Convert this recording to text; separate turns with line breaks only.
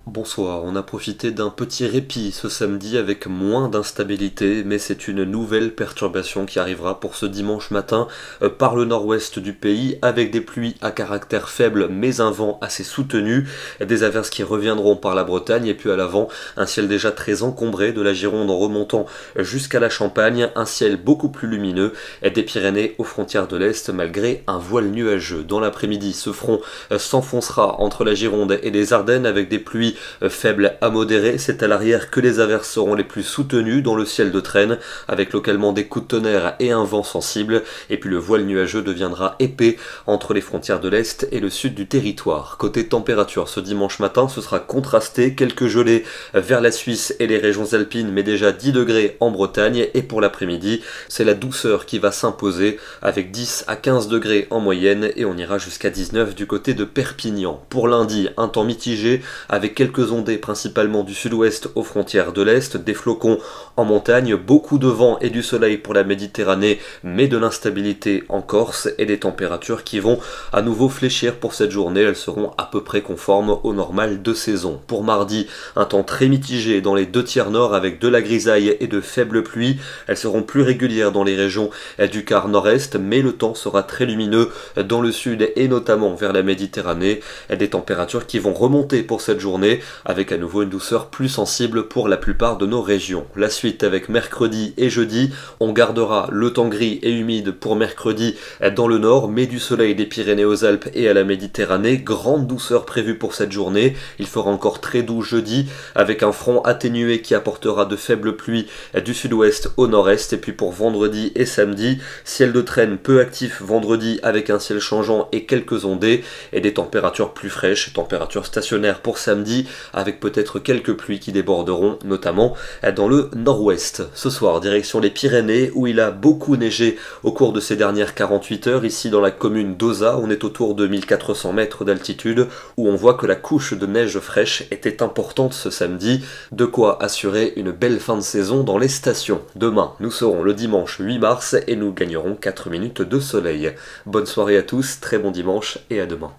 Bonsoir, on a profité d'un petit répit ce samedi avec moins d'instabilité, mais c'est une nouvelle perturbation qui arrivera pour ce dimanche matin par le nord-ouest du pays, avec des pluies à caractère faible mais un vent assez soutenu, des averses qui reviendront par la Bretagne et puis à l'avant, un ciel déjà très encombré de la Gironde en remontant jusqu'à la Champagne, un ciel beaucoup plus lumineux des Pyrénées aux frontières de l'Est malgré un voile nuageux. Dans l'après-midi, ce front s'enfoncera entre la Gironde et les Ardennes avec des pluies faible à modéré, c'est à l'arrière que les averses seront les plus soutenues dans le ciel de traîne, avec localement des coups de tonnerre et un vent sensible, et puis le voile nuageux deviendra épais entre les frontières de l'Est et le sud du territoire. Côté température, ce dimanche matin, ce sera contrasté, quelques gelées vers la Suisse et les régions alpines, mais déjà 10 degrés en Bretagne, et pour l'après-midi, c'est la douceur qui va s'imposer, avec 10 à 15 degrés en moyenne, et on ira jusqu'à 19 du côté de Perpignan. Pour lundi, un temps mitigé, avec quelques ondées principalement du sud-ouest aux frontières de l'Est, des flocons en montagne, beaucoup de vent et du soleil pour la Méditerranée, mais de l'instabilité en Corse et des températures qui vont à nouveau fléchir pour cette journée. Elles seront à peu près conformes au normal de saison. Pour mardi, un temps très mitigé dans les 2 tiers nord avec de la grisaille et de faibles pluies. Elles seront plus régulières dans les régions du quart nord-est, mais le temps sera très lumineux dans le sud et notamment vers la Méditerranée. Des températures qui vont remonter pour cette journée, avec à nouveau une douceur plus sensible pour la plupart de nos régions. La suite avec mercredi et jeudi, on gardera le temps gris et humide pour mercredi dans le nord, mais du soleil des Pyrénées aux Alpes et à la Méditerranée. Grande douceur prévue pour cette journée. Il fera encore très doux jeudi, avec un front atténué qui apportera de faibles pluies du sud-ouest au nord-est. Et puis pour vendredi et samedi, ciel de traîne peu actif vendredi avec un ciel changeant et quelques ondées, et des températures plus fraîches, températures stationnaires pour samedi, avec peut-être quelques pluies qui déborderont, notamment dans le nord-ouest. Ce soir, direction les Pyrénées, où il a beaucoup neigé au cours de ces dernières 48 heures. Ici, dans la commune d'Oza, on est autour de 1400 mètres d'altitude, où on voit que la couche de neige fraîche était importante ce samedi, de quoi assurer une belle fin de saison dans les stations. Demain, nous serons le dimanche 8 mars et nous gagnerons 4 minutes de soleil. Bonne soirée à tous, très bon dimanche et à demain.